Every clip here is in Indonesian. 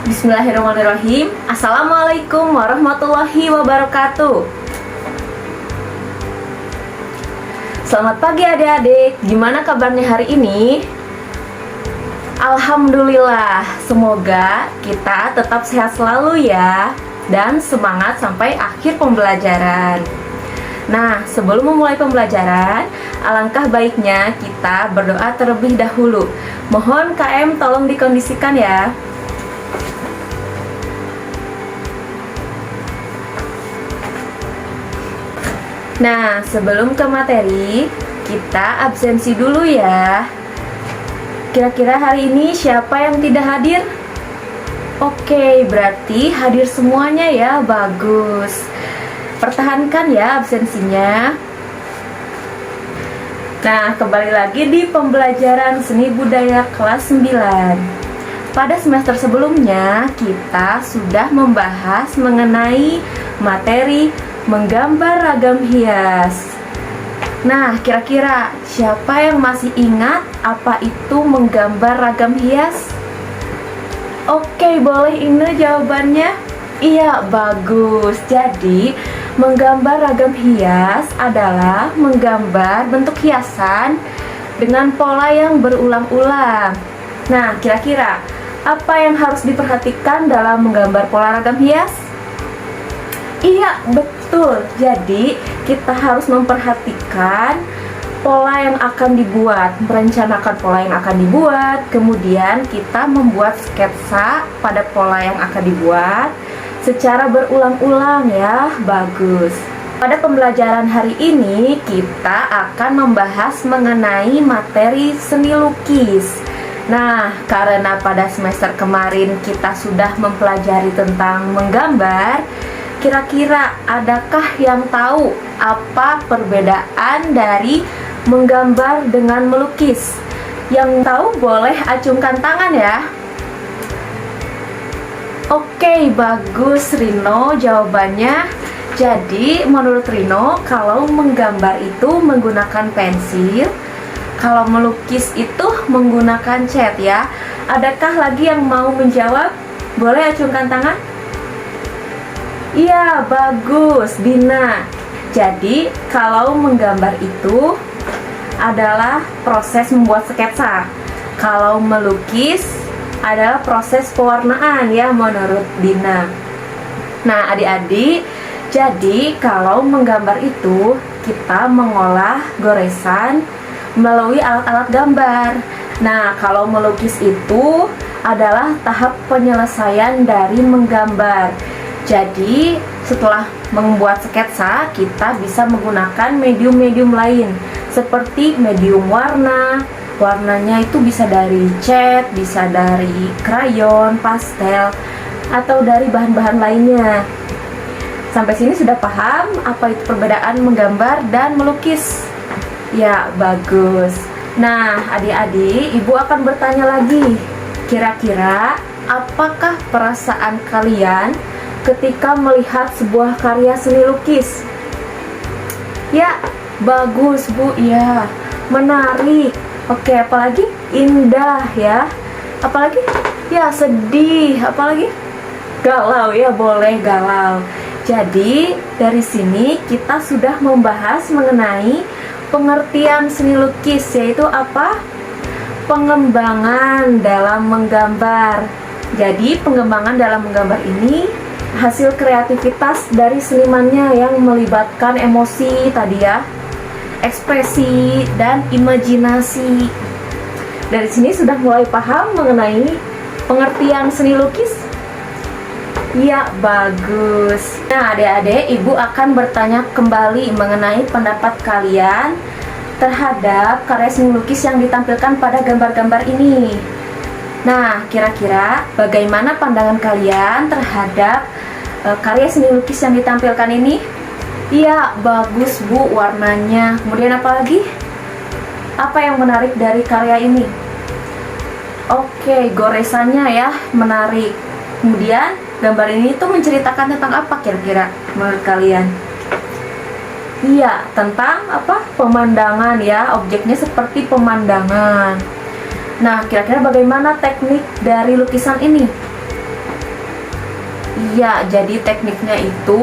Bismillahirrahmanirrahim. Assalamualaikum warahmatullahi wabarakatuh. Selamat pagi adik-adik. Gimana kabarnya hari ini? Alhamdulillah. Semoga kita tetap sehat selalu ya, dan semangat sampai akhir pembelajaran. Nah, sebelum memulai pembelajaran, alangkah baiknya kita berdoa terlebih dahulu. Mohon KM tolong dikondisikan ya. Nah, sebelum ke materi, kita absensi dulu ya. Kira-kira hari ini siapa yang tidak hadir? Oke, berarti hadir semuanya ya, bagus. Pertahankan ya absensinya. Nah, kembali lagi di pembelajaran seni budaya kelas 9. Pada semester sebelumnya, kita sudah membahas mengenai materi menggambar ragam hias. Nah, kira-kira siapa yang masih ingat apa itu menggambar ragam hias? Oke, boleh Ine jawabannya? Iya, bagus. Jadi, menggambar ragam hias adalah menggambar bentuk hiasan dengan pola yang berulang-ulang. Nah, kira-kira apa yang harus diperhatikan dalam menggambar pola ragam hias? Iya, betul. Jadi, kita harus memperhatikan pola yang akan dibuat, merencanakan pola yang akan dibuat, kemudian kita membuat sketsa pada pola yang akan dibuat secara berulang-ulang ya, bagus. Pada pembelajaran hari ini, kita akan membahas mengenai materi seni lukis. Nah, karena pada semester kemarin kita sudah mempelajari tentang menggambar, kira-kira adakah yang tahu apa perbedaan dari menggambar dengan melukis? Yang tahu boleh acungkan tangan ya. Oke, bagus Rino jawabannya. Jadi menurut Rino, kalau menggambar itu menggunakan pensil, kalau melukis itu menggunakan cat ya. Adakah lagi yang mau menjawab? Boleh acungkan tangan? Iya, bagus, Dina. Jadi, kalau menggambar itu adalah proses membuat sketsa. Kalau melukis adalah proses pewarnaan ya, menurut Dina. Nah, adik-adik, jadi kalau menggambar itu kita mengolah goresan melalui alat-alat gambar. Nah, kalau melukis itu adalah tahap penyelesaian dari menggambar. Jadi, setelah membuat sketsa, kita bisa menggunakan medium-medium lain seperti medium warna. Warnanya itu bisa dari cat, bisa dari krayon, pastel, atau dari bahan-bahan lainnya. Sampai sini sudah paham apa itu perbedaan menggambar dan melukis? Ya, bagus. Nah, adik-adik, Ibu akan bertanya lagi. Kira-kira apakah perasaan kalian ketika melihat sebuah karya seni lukis? Ya, bagus Bu, ya, menarik. Oke, apalagi indah ya. Apalagi? Ya, sedih. Apalagi? Galau ya, boleh galau. Jadi, dari sini kita sudah membahas mengenai pengertian seni lukis, yaitu apa? Pengembangan dalam menggambar. Jadi, pengembangan dalam menggambar ini hasil kreativitas dari senimannya yang melibatkan emosi tadi ya, ekspresi dan imajinasi. Dari sini sudah mulai paham mengenai pengertian seni lukis? Ya, bagus. Nah, adik-adik, Ibu akan bertanya kembali mengenai pendapat kalian terhadap karya seni lukis yang ditampilkan pada gambar-gambar ini. Nah, kira-kira bagaimana pandangan kalian terhadap karya seni lukis yang ditampilkan ini? Iya, bagus Bu warnanya. Kemudian apa lagi? Apa yang menarik dari karya ini? Oke, goresannya ya, menarik. Kemudian gambar ini tuh menceritakan tentang apa kira-kira menurut kalian? Iya, tentang apa? Pemandangan ya, objeknya seperti pemandangan. Nah, kira-kira bagaimana teknik dari lukisan ini? Iya, jadi tekniknya itu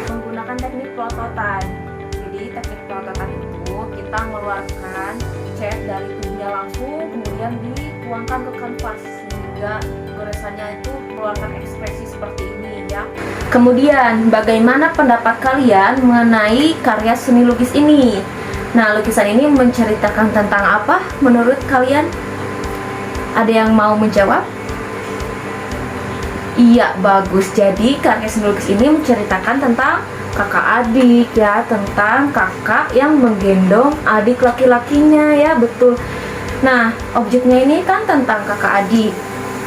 menggunakan teknik pelototan. Jadi teknik pelototan itu kita mengeluarkan cat dari tubnya langsung, kemudian dituangkan ke kanvas sehingga goresannya itu mengeluarkan ekspresi seperti ini ya. Kemudian, bagaimana pendapat kalian mengenai karya seni lukis ini? Nah, lukisan ini menceritakan tentang apa menurut kalian? Ada yang mau menjawab? Iya, bagus. Jadi karya seni lukis ini menceritakan tentang kakak adik ya, tentang kakak yang menggendong adik laki-lakinya ya, betul. Nah, objeknya ini kan tentang kakak adik.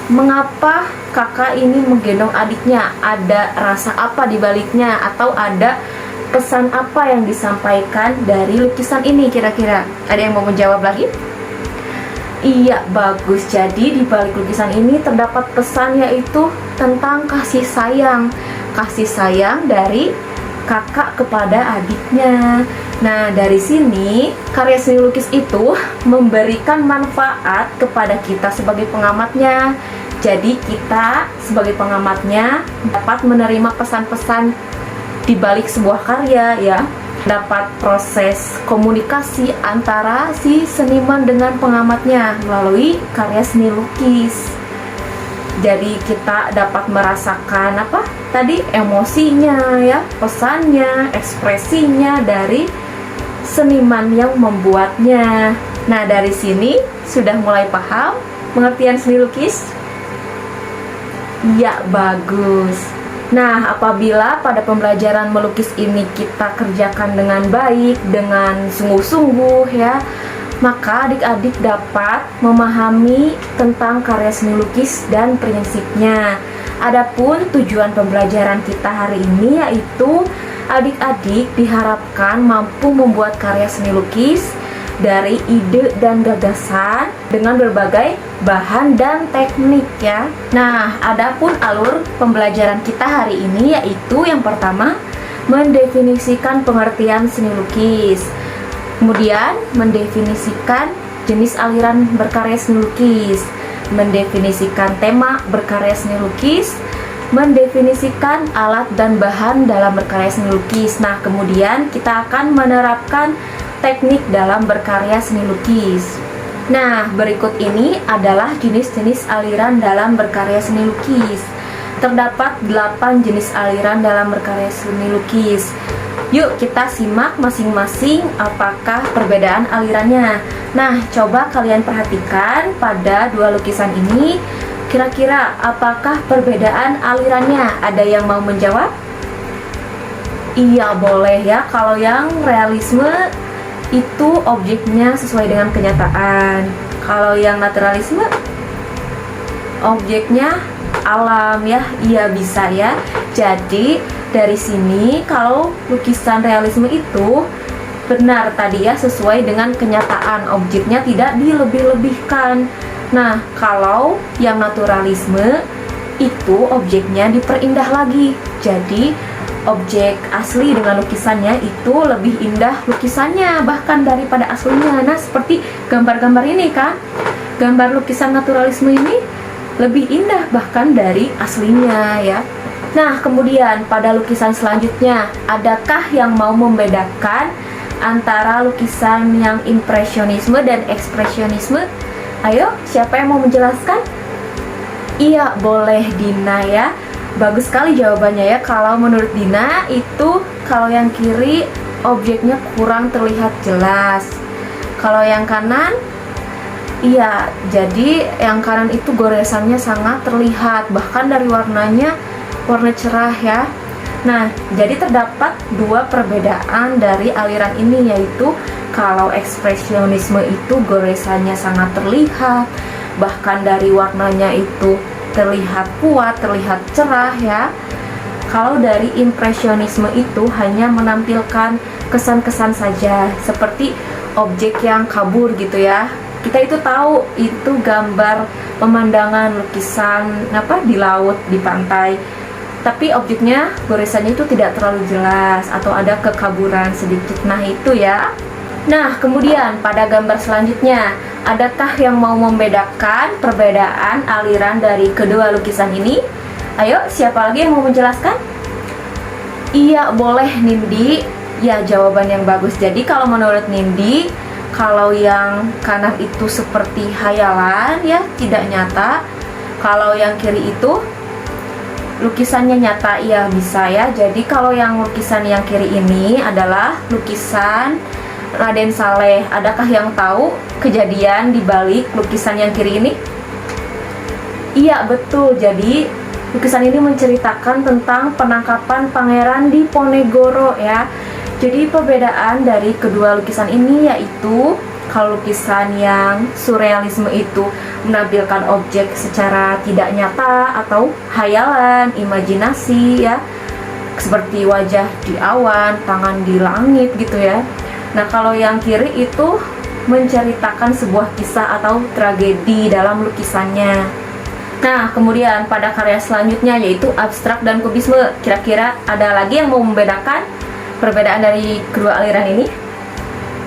Mengapa kakak ini menggendong adiknya? Ada rasa apa di baliknya? Atau ada pesan apa yang disampaikan dari lukisan ini kira-kira? Ada yang mau menjawab lagi? Iya, bagus. Jadi di balik lukisan ini terdapat pesan, yaitu tentang kasih sayang. Kasih sayang dari kakak kepada adiknya. Nah, dari sini karya seni lukis itu memberikan manfaat kepada kita sebagai pengamatnya. Jadi kita sebagai pengamatnya dapat menerima pesan-pesan di balik sebuah karya ya. Dapat proses komunikasi antara si seniman dengan pengamatnya melalui karya seni lukis. Jadi kita dapat merasakan apa? Tadi emosinya ya, pesannya, ekspresinya dari seniman yang membuatnya. Nah, dari sini sudah mulai paham pengertian seni lukis? Ya, bagus. Nah, apabila pada pembelajaran melukis ini kita kerjakan dengan baik, dengan sungguh-sungguh ya, maka adik-adik dapat memahami tentang karya seni lukis dan prinsipnya. Adapun tujuan pembelajaran kita hari ini yaitu adik-adik diharapkan mampu membuat karya seni lukis dari ide dan gagasan dengan berbagai bahan dan teknik ya. Nah, adapun alur pembelajaran kita hari ini yaitu yang pertama, mendefinisikan pengertian seni lukis. Kemudian, mendefinisikan jenis aliran berkarya seni lukis, mendefinisikan tema berkarya seni lukis, mendefinisikan alat dan bahan dalam berkarya seni lukis. Nah, kemudian kita akan menerapkan teknik dalam berkarya seni lukis. Nah, berikut ini adalah jenis-jenis aliran dalam berkarya seni lukis. Terdapat 8 jenis aliran dalam berkarya seni lukis. Yuk kita simak masing-masing apakah perbedaan alirannya. Nah, coba kalian perhatikan pada dua lukisan ini. Kira-kira apakah perbedaan alirannya? Ada yang mau menjawab? Iya, boleh ya. Kalau yang realisme itu objeknya sesuai dengan kenyataan. Kalau yang naturalisme objeknya alam ya. Iya, bisa ya. Jadi dari sini kalau lukisan realisme itu benar tadi ya, sesuai dengan kenyataan, objeknya tidak dilebih-lebihkan. Nah, kalau yang naturalisme itu objeknya diperindah lagi. Jadi objek asli dengan lukisannya itu lebih indah lukisannya bahkan daripada aslinya. Nah, seperti gambar-gambar ini kan, gambar lukisan naturalisme ini lebih indah bahkan dari aslinya ya. Nah, kemudian pada lukisan selanjutnya, adakah yang mau membedakan antara lukisan yang impresionisme dan ekspresionisme? Ayo, siapa yang mau menjelaskan? Iya, boleh Dina ya. Bagus sekali jawabannya ya. Kalau menurut Dina itu kalau yang kiri objeknya kurang terlihat jelas. Kalau yang kanan, iya, jadi yang kanan itu goresannya sangat terlihat, bahkan dari warnanya warna cerah ya. Nah, jadi terdapat dua perbedaan dari aliran ini, yaitu kalau ekspresionisme itu goresannya sangat terlihat, bahkan dari warnanya itu terlihat kuat, terlihat cerah ya. Kalau dari impresionisme itu hanya menampilkan kesan-kesan saja, seperti objek yang kabur gitu ya. Kita itu tahu itu gambar pemandangan lukisan apa di laut, di pantai, tapi objeknya goresannya itu tidak terlalu jelas atau ada kekaburan sedikit. Nah, itu ya. Nah, kemudian pada gambar selanjutnya, adakah yang mau membedakan perbedaan aliran dari kedua lukisan ini? Ayo, siapa lagi yang mau menjelaskan? Iya, boleh Nindi. Ya, jawaban yang bagus. Jadi kalau menurut Nindi, kalau yang kanan itu seperti hayalan ya, tidak nyata. Kalau yang kiri itu lukisannya nyata, ya bisa ya. Jadi kalau yang lukisan yang kiri ini adalah lukisan Raden Saleh. Adakah yang tahu kejadian di balik lukisan yang kiri ini? Iya, betul. Jadi lukisan ini menceritakan tentang penangkapan pangeran di Ponegoro ya. Jadi perbedaan dari kedua lukisan ini yaitu kalau lukisan yang surrealisme itu menampilkan objek secara tidak nyata atau hayalan, imajinasi ya, seperti wajah di awan, tangan di langit gitu ya. Nah, kalau yang kiri itu menceritakan sebuah kisah atau tragedi dalam lukisannya. Nah, kemudian pada karya selanjutnya yaitu abstrak dan kubisme. Kira-kira ada lagi yang mau membedakan perbedaan dari kedua aliran ini?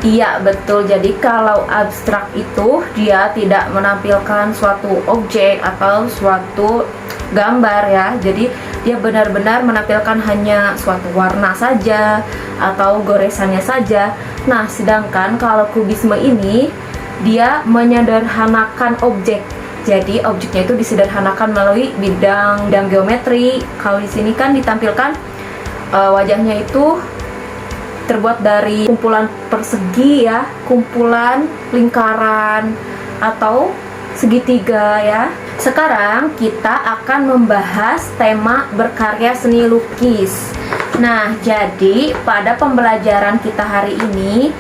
Iya, betul. Jadi kalau abstrak itu dia tidak menampilkan suatu objek atau suatu gambar ya. Jadi dia benar-benar menampilkan hanya suatu warna saja atau goresannya saja. Nah, sedangkan kalau kubisme ini dia menyederhanakan objek. Jadi objeknya itu disederhanakan melalui bidang dan geometri. Kalau di sini kan ditampilkan wajahnya itu terbuat dari kumpulan persegi ya, kumpulan lingkaran atau segitiga ya. Sekarang kita akan membahas tema berkarya seni lukis. Nah, jadi pada pembelajaran kita hari ini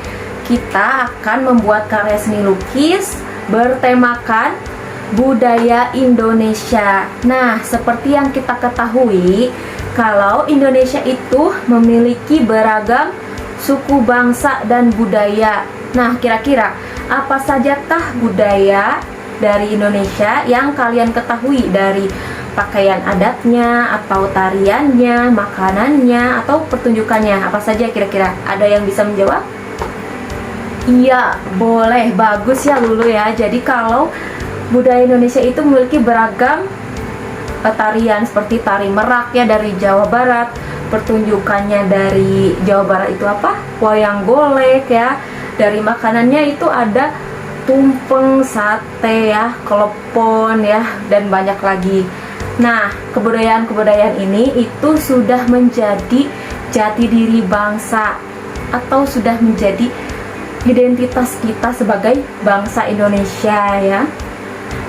kita akan membuat karya seni lukis bertemakan budaya Indonesia. Nah, seperti yang kita ketahui, kalau Indonesia itu memiliki beragam suku bangsa dan budaya. Nah, kira-kira apa sajakah budaya dari Indonesia yang kalian ketahui, dari pakaian adatnya, atau tariannya, makanannya, atau pertunjukannya? Apa saja kira-kira? Ada yang bisa menjawab? Iya, boleh. Bagus ya Lulu ya. Jadi kalau budaya Indonesia itu memiliki beragam tarian seperti tari merak ya dari Jawa Barat, pertunjukannya dari Jawa Barat itu apa? Wayang golek ya. Dari makanannya itu ada tumpeng, sate ya, klepon ya, dan banyak lagi. Nah, kebudayaan-kebudayaan ini itu sudah menjadi jati diri bangsa atau sudah menjadi identitas kita sebagai bangsa Indonesia ya.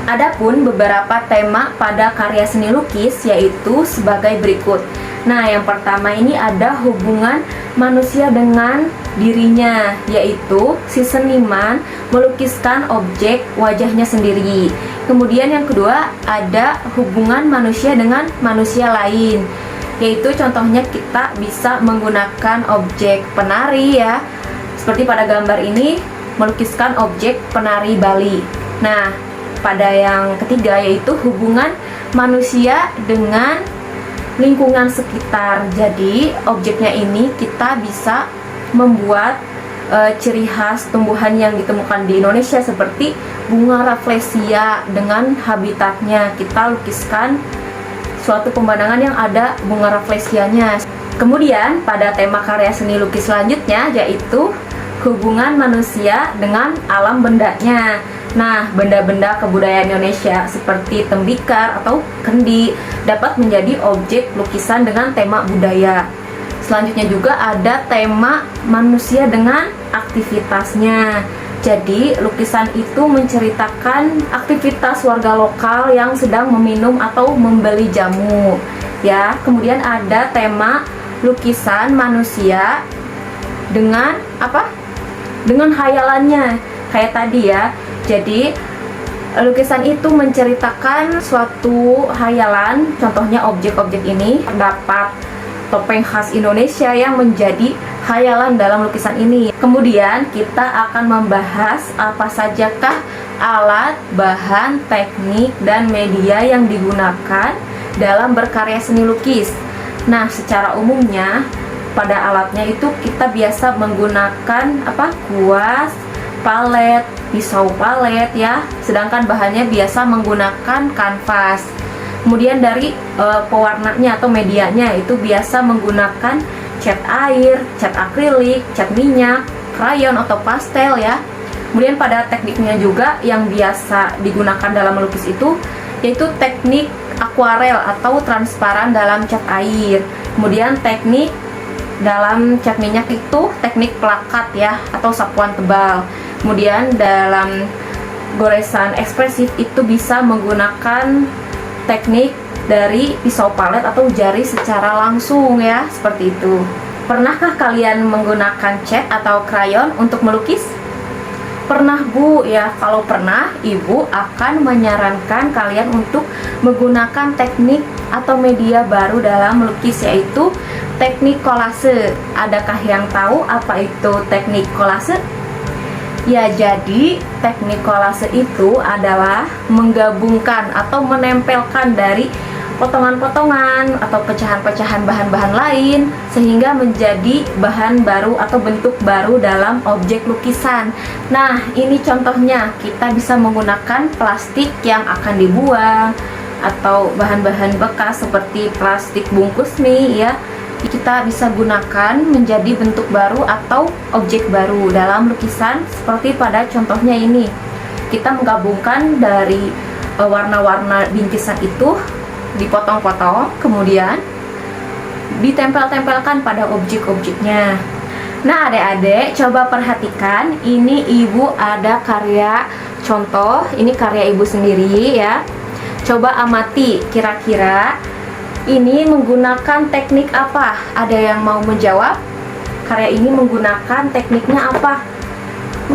Adapun beberapa tema pada karya seni lukis yaitu sebagai berikut. Nah, yang pertama ini ada hubungan manusia dengan dirinya, yaitu si seniman melukiskan objek wajahnya sendiri. Kemudian yang kedua ada hubungan manusia dengan manusia lain, yaitu contohnya kita bisa menggunakan objek penari ya. Seperti pada gambar ini melukiskan objek penari Bali. Nah, pada yang ketiga yaitu hubungan manusia dengan lingkungan sekitar. Jadi objeknya ini kita bisa membuat ciri khas tumbuhan yang ditemukan di Indonesia seperti bunga rafflesia dengan habitatnya. Kita lukiskan suatu pemandangan yang ada bunga rafflesianya. Kemudian pada tema karya seni lukis selanjutnya yaitu hubungan manusia dengan alam bendanya. Nah, benda-benda kebudayaan Indonesia seperti tembikar atau kendi dapat menjadi objek lukisan dengan tema budaya. Selanjutnya juga ada tema manusia dengan aktivitasnya. Jadi, lukisan itu menceritakan aktivitas warga lokal yang sedang meminum atau membeli jamu. Ya, kemudian ada tema lukisan manusia dengan apa? Dengan hayalannya. Kayak tadi ya. Jadi lukisan itu menceritakan suatu hayalan. Contohnya objek-objek ini terdapat topeng khas Indonesia yang menjadi hayalan dalam lukisan ini. Kemudian kita akan membahas apa sajakah alat, bahan, teknik, dan media yang digunakan dalam berkarya seni lukis. Nah, secara umumnya pada alatnya itu kita biasa menggunakan apa? Kuas, palet, pisau palet ya. Sedangkan bahannya biasa menggunakan kanvas. Kemudian dari pewarnanya atau medianya itu biasa menggunakan cat air, cat akrilik, cat minyak, krayon atau pastel ya. Kemudian pada tekniknya juga yang biasa digunakan dalam melukis itu yaitu teknik akuarel atau transparan dalam cat air. Kemudian teknik dalam cat minyak itu teknik plakat ya atau sapuan tebal. Kemudian dalam goresan ekspresif itu bisa menggunakan teknik dari pisau palet atau jari secara langsung ya, seperti itu. Pernahkah kalian menggunakan cat atau krayon untuk melukis? Pernah Bu ya, kalau pernah Ibu akan menyarankan kalian untuk menggunakan teknik atau media baru dalam melukis, yaitu teknik kolase. Adakah yang tahu apa itu teknik kolase? Ya, jadi teknik kolase itu adalah menggabungkan atau menempelkan dari potongan-potongan atau pecahan-pecahan bahan-bahan lain sehingga menjadi bahan baru atau bentuk baru dalam objek lukisan. Nah, ini contohnya, kita bisa menggunakan plastik yang akan dibuang atau bahan-bahan bekas seperti plastik bungkus mie ya. Kita bisa gunakan menjadi bentuk baru atau objek baru dalam lukisan seperti pada contohnya ini. Kita menggabungkan dari warna-warna bingkisan itu, dipotong-potong, kemudian ditempel-tempelkan pada objek-objeknya. Nah, adik-adik coba perhatikan, ini Ibu ada karya contoh, ini karya Ibu sendiri ya. Coba amati, kira-kira ini menggunakan teknik apa? Ada yang mau menjawab? Karya ini menggunakan tekniknya apa?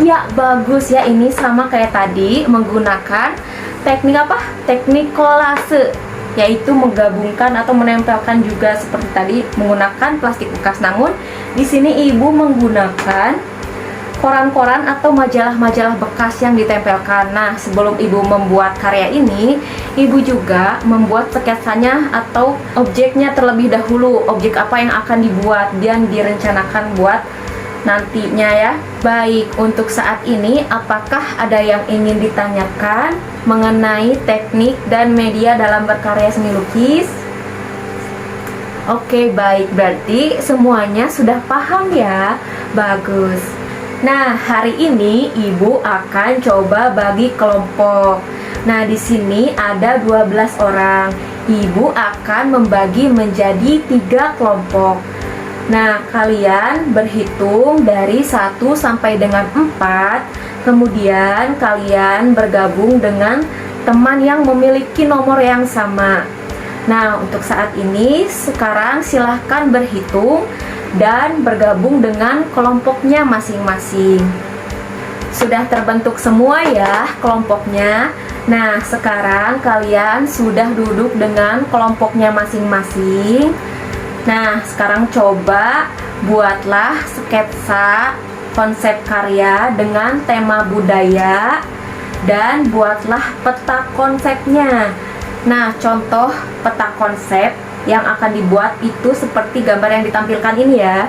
Ya, bagus ya, ini sama kayak tadi, menggunakan teknik apa? Teknik kolase, yaitu menggabungkan atau menempelkan juga seperti tadi menggunakan plastik bekas. Namun di sini Ibu menggunakan koran-koran atau majalah-majalah bekas yang ditempelkan. Nah, sebelum Ibu membuat karya ini, Ibu juga membuat sketsanya atau objeknya terlebih dahulu. Objek apa yang akan dibuat dan direncanakan buat nantinya ya. Baik, untuk saat ini apakah ada yang ingin ditanyakan mengenai teknik dan media dalam berkarya seni lukis? Oke, baik, berarti semuanya sudah paham ya. Bagus. Nah, hari ini Ibu akan coba bagi kelompok. Nah, di sini ada 12 orang. Ibu akan membagi menjadi 3 kelompok. Nah, kalian berhitung dari 1 sampai dengan 4. Kemudian kalian bergabung dengan teman yang memiliki nomor yang sama. Nah, untuk saat ini sekarang silahkan berhitung dan bergabung dengan kelompoknya masing-masing. Sudah terbentuk semua ya kelompoknya. Nah, sekarang kalian sudah duduk dengan kelompoknya masing-masing. Nah, sekarang coba buatlah sketsa konsep karya dengan tema budaya dan buatlah peta konsepnya. Nah, contoh peta konsep yang akan dibuat itu seperti gambar yang ditampilkan ini ya.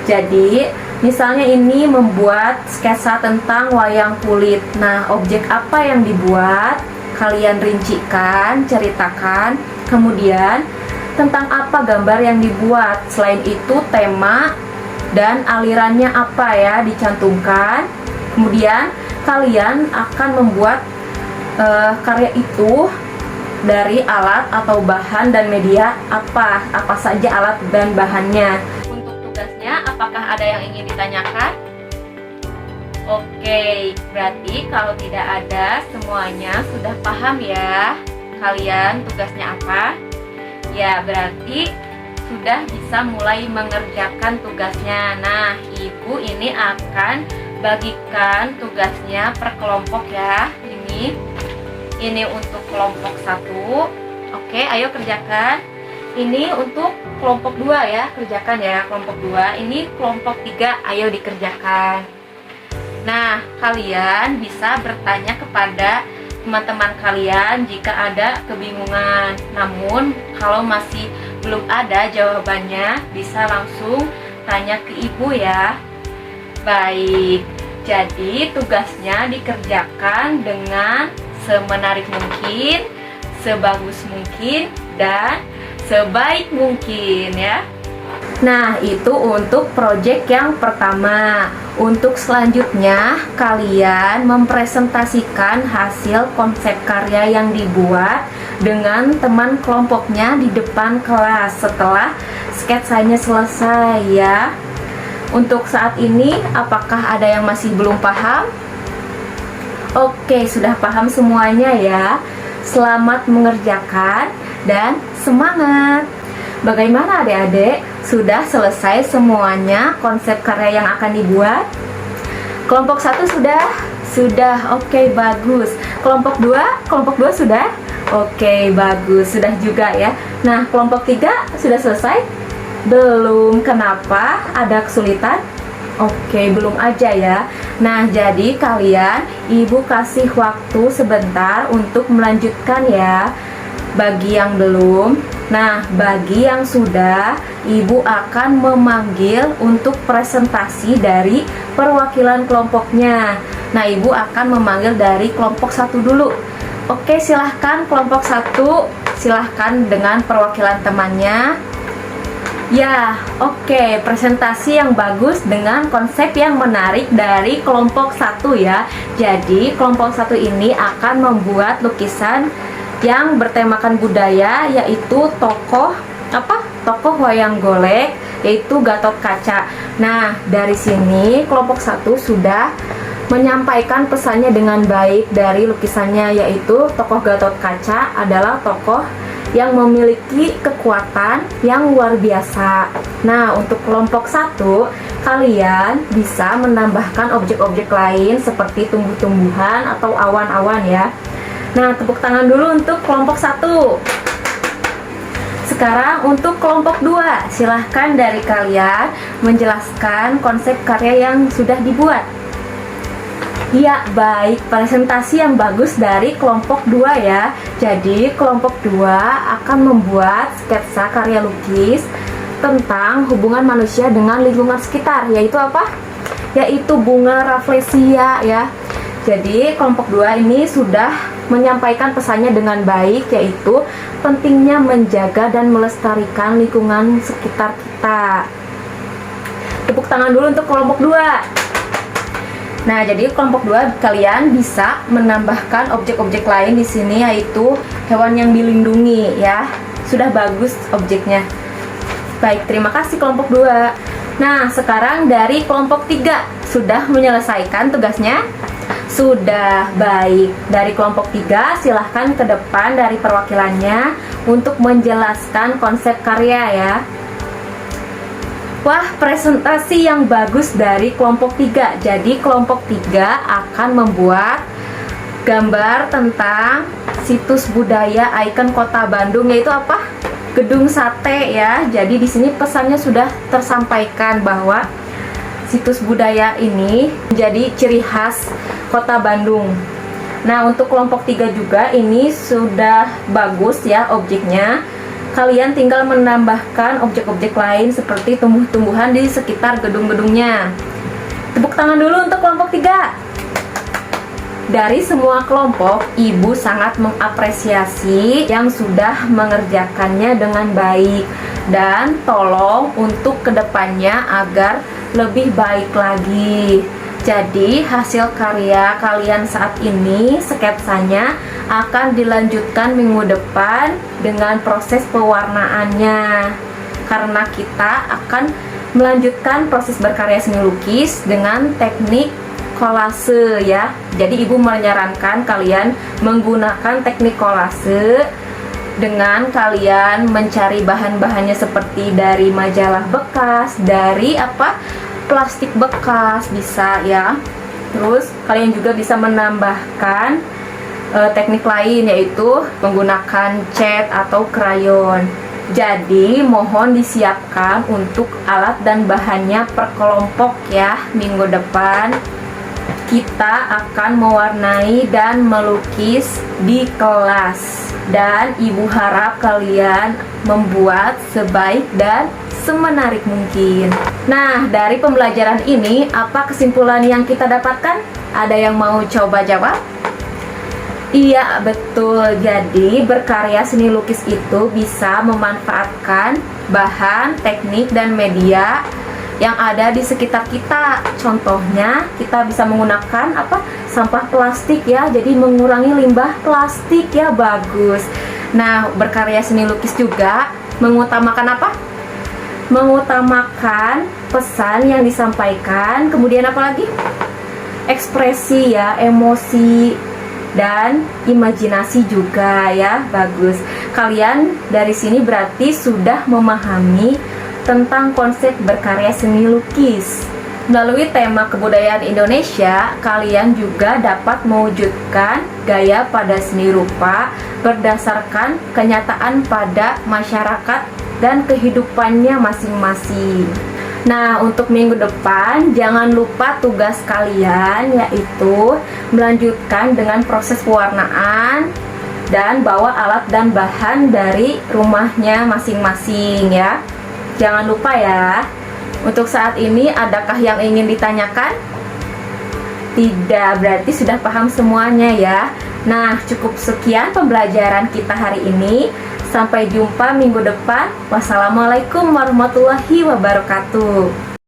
Jadi, misalnya ini membuat sketsa tentang wayang kulit. Nah, objek apa yang dibuat? Kalian rincikan, ceritakan, kemudian tentang apa gambar yang dibuat. Selain itu tema dan alirannya apa ya dicantumkan. Kemudian kalian akan membuat karya itu dari alat atau bahan dan media apa saja alat dan bahannya. Untuk tugasnya apakah ada yang ingin ditanyakan? Oke, berarti kalau tidak ada semuanya sudah paham ya. Kalian tugasnya apa? Ya, berarti sudah bisa mulai mengerjakan tugasnya. Nah, Ibu ini akan bagikan tugasnya per kelompok ya. Ini untuk kelompok 1. Oke, ayo kerjakan. Ini untuk kelompok 2 ya, kerjakan ya kelompok 2. Ini kelompok 3, ayo dikerjakan. Nah, kalian bisa bertanya kepada teman-teman kalian jika ada kebingungan. Namun kalau masih belum ada jawabannya, bisa langsung tanya ke Ibu ya. Baik, jadi tugasnya dikerjakan dengan semenarik mungkin, sebagus mungkin dan sebaik mungkin ya. Nah, itu untuk proyek yang pertama. Untuk selanjutnya, kalian mempresentasikan hasil konsep karya yang dibuat dengan teman kelompoknya di depan kelas setelah sketsanya selesai ya. Untuk saat ini, apakah ada yang masih belum paham? Oke, sudah paham semuanya ya. Selamat mengerjakan dan semangat. Bagaimana adik-adik? Sudah selesai semuanya konsep karya yang akan dibuat? Kelompok 1 sudah? Sudah, oke, bagus. Kelompok 2 sudah? Oke, bagus, sudah juga ya. Nah, kelompok 3 sudah selesai? Belum, kenapa? Ada kesulitan? Oke, belum aja ya. Nah, jadi kalian, ibu kasih waktu sebentar untuk melanjutkan ya. Bagi yang belum, nah bagi yang sudah, ibu akan memanggil untuk presentasi dari perwakilan kelompoknya. Nah, ibu akan memanggil dari kelompok 1 dulu. Oke, silahkan kelompok 1, silahkan dengan perwakilan temannya. Ya, oke, presentasi yang bagus dengan konsep yang menarik dari kelompok 1 ya. Jadi, kelompok 1 ini akan membuat lukisan yang bertemakan budaya, yaitu tokoh wayang golek, yaitu Gatot Kaca. Nah, dari sini kelompok 1 sudah menyampaikan pesannya dengan baik dari lukisannya, yaitu tokoh Gatot Kaca adalah tokoh yang memiliki kekuatan yang luar biasa. Nah, untuk kelompok 1, kalian bisa menambahkan objek-objek lain seperti tumbuh-tumbuhan atau awan-awan ya. Nah, tepuk tangan dulu untuk kelompok 1. Sekarang untuk kelompok 2, silahkan dari kalian menjelaskan konsep karya yang sudah dibuat. Ya, baik, presentasi yang bagus dari kelompok 2 ya. Jadi, kelompok 2 akan membuat sketsa karya lukis tentang hubungan manusia dengan lingkungan sekitar, yaitu apa? Yaitu bunga rafflesia ya. Jadi, kelompok 2 ini sudah menyampaikan pesannya dengan baik, yaitu pentingnya menjaga dan melestarikan lingkungan sekitar kita. Tepuk tangan dulu untuk kelompok 2. Nah, jadi kelompok 2 kalian bisa menambahkan objek-objek lain di sini, yaitu hewan yang dilindungi ya. Sudah bagus objeknya. Baik, terima kasih kelompok 2. Nah, sekarang dari kelompok 3 sudah menyelesaikan tugasnya? Sudah, baik. Dari kelompok 3 silahkan ke depan dari perwakilannya untuk menjelaskan konsep karya ya. Wah, presentasi yang bagus dari kelompok 3. Jadi kelompok 3 akan membuat gambar tentang situs budaya ikon Kota Bandung, yaitu apa? Gedung Sate ya. Jadi di sini pesannya sudah tersampaikan bahwa situs budaya ini menjadi ciri khas Kota Bandung. Nah, untuk kelompok 3 juga ini sudah bagus ya objeknya. Kalian tinggal menambahkan objek-objek lain seperti tumbuh-tumbuhan di sekitar gedung-gedungnya. Tepuk tangan dulu untuk kelompok 3. Dari semua kelompok, ibu sangat mengapresiasi yang sudah mengerjakannya dengan baik. Dan tolong untuk kedepannya agar lebih baik lagi. Jadi hasil karya kalian saat ini, sketsanya akan dilanjutkan minggu depan dengan proses pewarnaannya. Karena kita akan melanjutkan proses berkarya seni lukis dengan teknik kolase ya. Jadi ibu menyarankan kalian menggunakan teknik kolase dengan kalian mencari bahan-bahannya seperti dari majalah bekas, dari plastik bekas bisa ya. Terus kalian juga bisa menambahkan teknik lain, yaitu menggunakan cat atau krayon. Jadi mohon disiapkan untuk alat dan bahannya per kelompok ya. Minggu depan kita akan mewarnai dan melukis di kelas. Dan ibu harap kalian membuat sebaik dan semenarik mungkin. Nah, dari pembelajaran ini, apa kesimpulan yang kita dapatkan? Ada yang mau coba jawab? Iya, betul. Jadi, berkarya seni lukis itu bisa memanfaatkan bahan, teknik, dan media yang ada di sekitar kita. Contohnya, kita bisa menggunakan sampah plastik ya. Jadi, mengurangi limbah plastik ya, bagus. Nah, berkarya seni lukis juga mengutamakan apa? Mengutamakan pesan yang disampaikan. Kemudian apa lagi? Ekspresi ya, emosi dan imajinasi juga ya, bagus. Kalian dari sini berarti sudah memahami tentang konsep berkarya seni lukis. Melalui tema kebudayaan Indonesia, kalian juga dapat mewujudkan gaya pada seni rupa berdasarkan kenyataan pada masyarakat dan kehidupannya masing-masing. Nah, untuk minggu depan jangan lupa tugas kalian yaitu melanjutkan dengan proses pewarnaan dan bawa alat dan bahan dari rumahnya masing-masing ya. Jangan lupa ya. Untuk saat ini adakah yang ingin ditanyakan? Tidak, berarti sudah paham semuanya ya. Nah, cukup sekian pembelajaran kita hari ini. Sampai jumpa minggu depan. Wassalamualaikum warahmatullahi wabarakatuh.